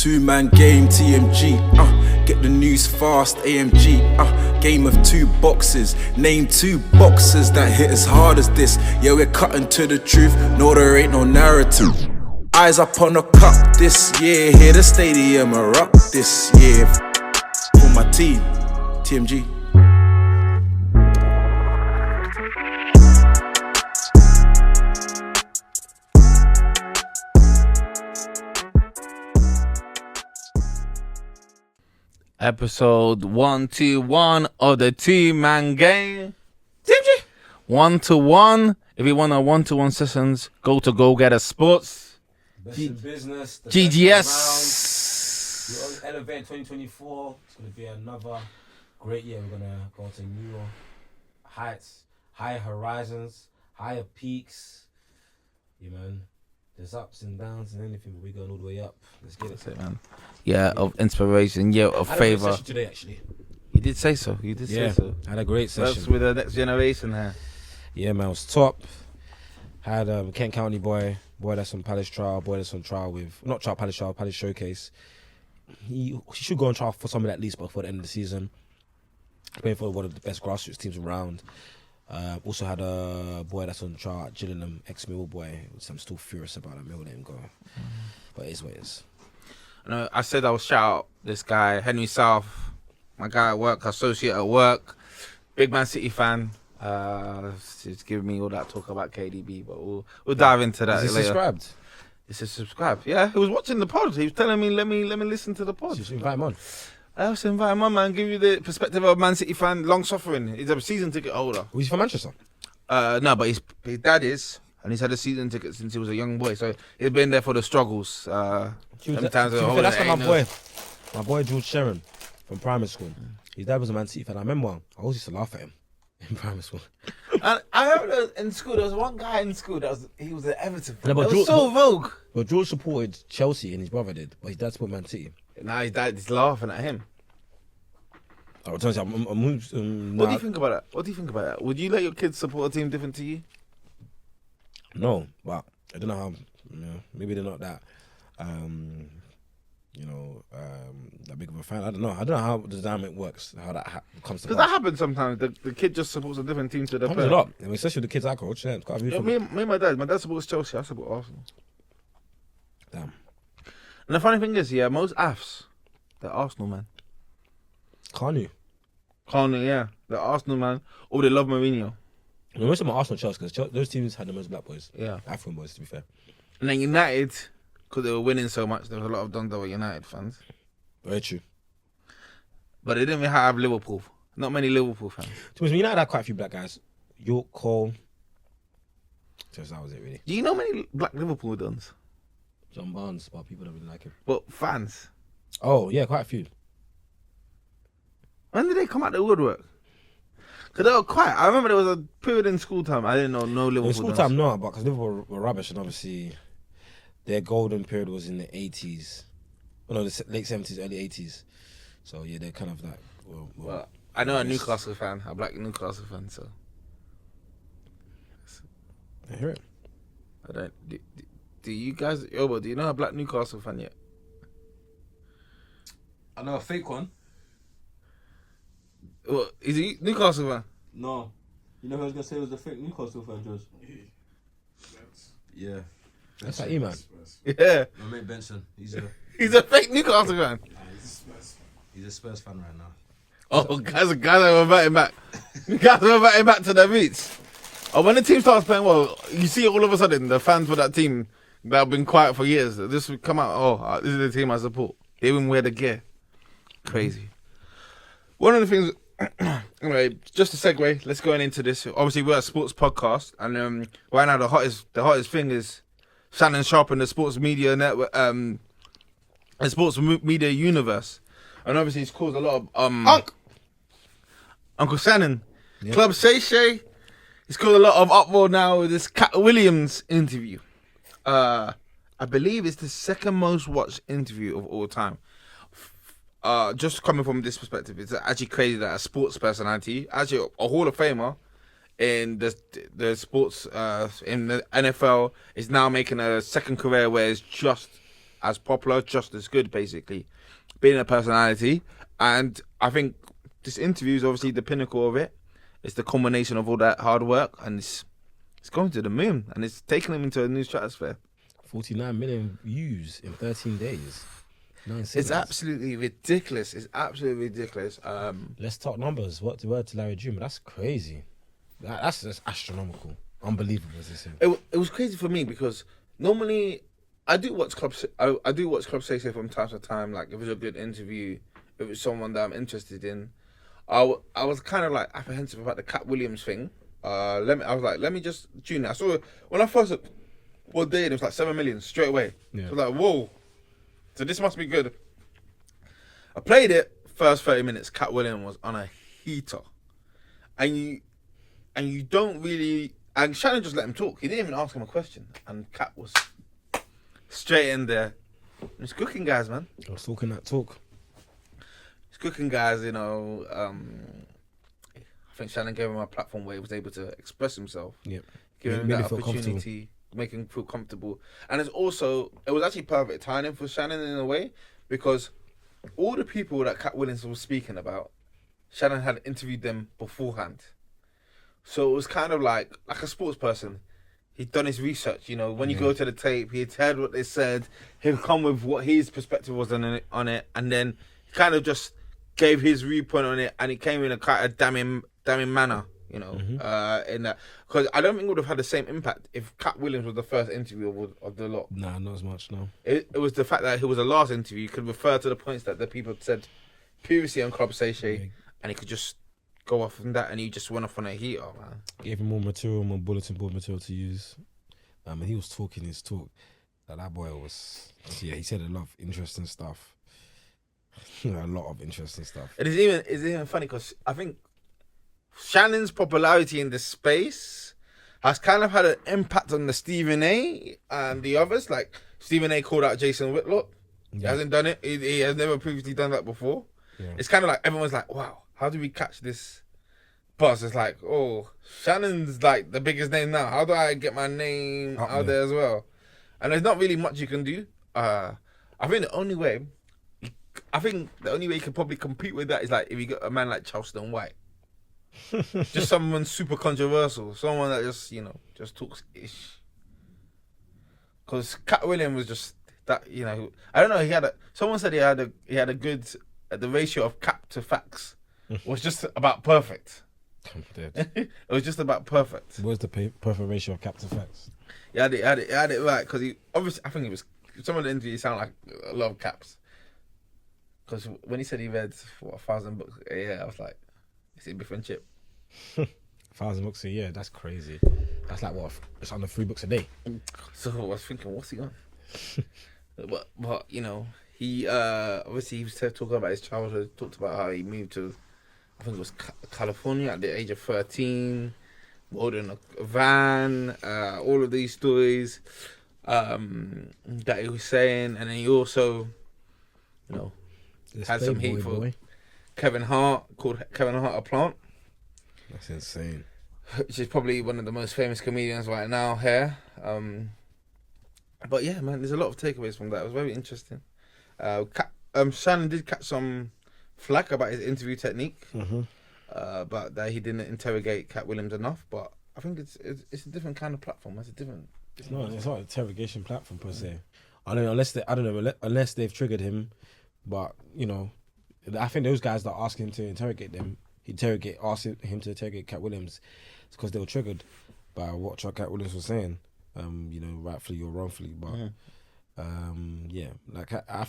Two-man game, TMG, get the news fast, AMG, game of two boxes. Name two boxers that hit as hard as this. Yeah, we're cutting to the truth, no, there ain't no narrative. Eyes up on the cup this year, hear the stadium erupt this year. For my team, TMG. Episode 121 of the two-man game. 1-to-1. If you want a 1-to-1 sessions, go to Go Get a Sports. Best in business. The GGS. We're on Elevate 2024. It's going to be another great year. We're going to go to new heights, higher horizons, higher peaks. Yeah, man. There's ups and downs and anything, but we're going all the way up. Let's get it, man. Yeah, of inspiration, yeah, of favour. I had a great session today, actually. You did say so. You did say so. I had a great session. That's with the next generation here. Yeah, man, it was top. Had Kent County boy that's on Palace trial, boy that's on trial with, not trial, Palace trial, Palace showcase. He should go on trial for something at least before the end of the season. Playing for one of the best grassroots teams around. Also had a boy that's on trial at Gillingham, ex-Mill boy, which I'm still furious about. That Mill didn't go. But it is what it is. I said I would shout out this guy, Henry South, my guy at work, associate at work, big Man City fan. He's giving me all that talk about KDB, but we'll dive into that Is he later. subscribed? Is he subscribed? Yeah, he was watching the pod. He was telling me, let me listen to the pod. Just invite him on. I was inviting my man, give you the perspective of a Man City fan, long suffering. He's a season ticket holder. Was he from Manchester? No, but his dad is, and he's had a season ticket since he was a young boy, so he's been there for the struggles. That's my boy George Sharon from primary school. His dad was a Man City fan. I remember I always used to laugh at him in primary school. And I remember in school there was one guy in school he was an Everton fan. No, but It was so vogue. But George supported Chelsea and his brother did, but his dad supported Man City. Now his dad is laughing at him. What do you think about that? What do you think about that? Would you let your kids support a team different to you? No, but I don't know how. Maybe they're not that. That big of a fan. I don't know how the dynamic works. How that comes to. Because that happens sometimes. The kid just supports a different team to the player. A lot. I mean, especially with the kids I coach. Yeah, it's quite a few. Me and my dad supports Chelsea. I support Arsenal. Damn. And the funny thing is, most AFs, they're Arsenal, man. Kanu, yeah. They're Arsenal, man. Or they love Mourinho. Most of them are Arsenal, Chelsea, because those teams had the most black boys. Yeah. African boys, to be fair. And then United, because they were winning so much, there was a lot of dons that were United fans. Very true. But they didn't really have Liverpool. Not many Liverpool fans. To me, United had quite a few black guys. York, Cole. Just that was it, really. Do you know many black Liverpool dons? John Barnes, but people don't really like him. But fans? Oh, yeah, quite a few. When did they come out the woodwork? Because they were quiet. I remember there was a period in school time I didn't know no Liverpool. In school time, no, but because Liverpool were rubbish, and obviously their golden period was in the 80s. Oh, no, the late 70s, early 80s. So, yeah, they're kind of like... Well, I know a Newcastle fan, a black Newcastle fan, so... I hear it. I don't... Do you guys... Yobo, do you know a black Newcastle fan yet? I know a fake one. What, is he Newcastle fan? No. You know who I was going to say was a fake Newcastle fan, George? Yeah. That's like E-Man. Yeah. My mate Benson. He's a fake Newcastle fan. He's a Spurs fan right now. Oh, guys are inviting back. Guys are inviting back to their roots. Oh, when the team starts playing well, you see all of a sudden the fans for that team that have been quiet for years, they just come out, this is the team I support. They even wear the gear. Crazy. One of the things, anyway, just a segue, let's go into this. Obviously, we're a sports podcast, and right now the hottest thing is Shannon Sharp and the sports media network, the sports media universe. And obviously, it's caused a lot of Uncle Shannon, yep. Club Shay Shay. It's caused a lot of uproar now with this Cat Williams interview. I believe it's the second most watched interview of all time. Just coming from this perspective, it's actually crazy that a sports personality, actually a Hall of Famer in the sports in the NFL, is now making a second career where it's just as popular, just as good, basically. Being a personality. And I think this interview is obviously the pinnacle of it. It's the culmination of all that hard work, and it's going to the moon, and it's taking him into a new stratosphere. 49 million views in 13 days. 9 It's seconds. absolutely ridiculous. It's absolutely ridiculous. Let's talk numbers. Word to Larry June, that's crazy. That's just astronomical. Unbelievable, as they say. It was crazy for me because normally I do watch I do watch Club Say from time to time. Like if it's a good interview, if it's someone that I'm interested in, I was kind of like apprehensive about the Cat Williams thing. I was like, let me just tune it. I saw it when I first one day, it was like 7 million straight away. Yeah. So I was like, whoa. So this must be good. I played it first 30 minutes. Cat Williams was on a heater, and you don't really. And Shannon just let him talk. He didn't even ask him a question, and Cat was straight in there. He's cooking guys, man. I was talking that talk. He's cooking guys. You know, I think Shannon gave him a platform where he was able to express himself. Yeah. Giving him Made that me feel opportunity, making him feel comfortable. And it was actually perfect timing for Shannon in a way, because all the people that Cat Williams was speaking about, Shannon had interviewed them beforehand. So it was kind of like a sports person. He'd done his research, you know, when you go to the tape, he'd heard what they said, he'd come with what his perspective was on it, and then he kind of just gave his viewpoint on it, and he came in a kind of damning manner, you know, in that. Because I don't think it would have had the same impact if Cat Williams was the first interview of the lot. Nah, not as much, no. It was the fact that he was the last interview. You could refer to the points that the people had said previously on Club Say, and he could just go off from that, and he just went off on a heater, man. Gave him more material, more bulletin board material to use. And he was talking his talk. That boy was, yeah, he said a lot of interesting stuff. A lot of interesting stuff. It's even funny because I think Shannon's popularity in this space has kind of had an impact on the Stephen A and the others. Like Stephen A called out Jason Whitlock. He hasn't done it. He has never previously done that before. Yeah. It's kind of like everyone's like, wow, how do we catch this buzz? It's like, oh, Shannon's like the biggest name now. How do I get my name out there as well? And there's not really much you can do. I think the only way you could probably compete with that is like if you got a man like Charleston White. Just someone super controversial. Someone that just talks ish. Because Cat Williams was just that, you know, I don't know, someone said he had a good, the ratio of cap to facts was just about perfect. I'm dead. It was just about perfect. What's the perfect ratio of cap to facts? He had it right, because he obviously, I think it was some of the interviews sound like a lot of caps. Because when he said he read 1,000 books a year, I was like, is it different chip? 1,000 books a year, that's crazy. That's like what? It's under 3 books a day. So I was thinking, what's he on? but you know, he obviously he was talking about his childhood. Talked about how he moved to, I think it was California at the age of 13, rode in a van. All of these stories that he was saying, and then he also, you know, had some heat for Kevin Hart, called Kevin Hart a plant. That's insane. Which is probably one of the most famous comedians right now here. But yeah, man, there's a lot of takeaways from that. It was very interesting. Shannon did catch some flack about his interview technique, but that he didn't interrogate Cat Williams enough. But I think it's a different kind of platform. It's not an interrogation platform per se. I don't know unless they've triggered him. But you know, I think those guys that are asking him to interrogate them, asking him to interrogate Cat Williams, it's because they were triggered by what Cat Williams was saying. You know, rightfully or wrongfully, but yeah, like I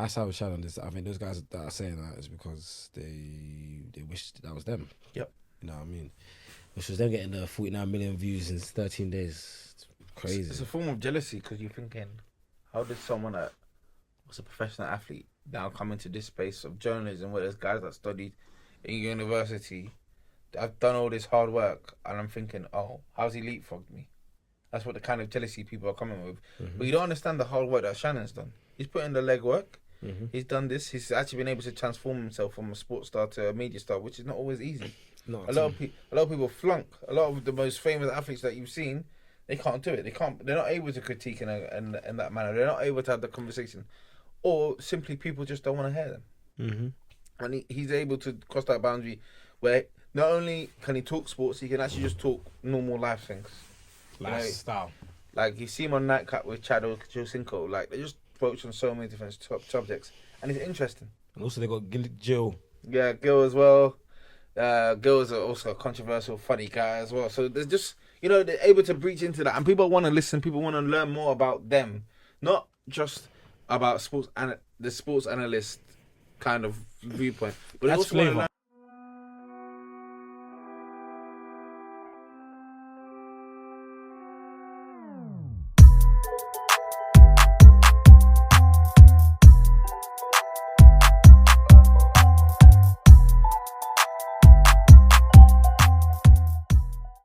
side with Shannon on this. I think those guys that are saying that is because they wish that was them. Yep. You know what I mean? Which was them getting the 49 million views in 13 days. It's crazy. It's a form of jealousy, because you're thinking, how did someone that was a professional athlete now come into this space of journalism where there's guys that studied in university, that have done all this hard work, and I'm thinking, oh, how's he leapfrogged me? That's what the kind of jealousy people are coming with. But you don't understand the hard work that Shannon's done. He's put in the legwork. He's done this. He's actually been able to transform himself from a sports star to a media star, which is not always easy. A lot of people flunk. A lot of the most famous athletes that you've seen, They can't do it. They can't. They're not able to critique in that manner. They're not able to have the conversation, or simply people just don't want to hear them. Mm-hmm. And he's able to cross that boundary where not only can he talk sports, he can actually just talk normal life things. Lifestyle. Like you see him on Nightcap with Chad Josinko, like they just approach on so many different subjects, and it's interesting. And also they got Jill. Yeah, Gil as well. Gil is also a controversial, funny guy as well. So there's just, they're able to breach into that, and people want to listen. People want to learn more about them, not just about sports and the sports analyst kind of viewpoint, but they That's also want to flavour. learn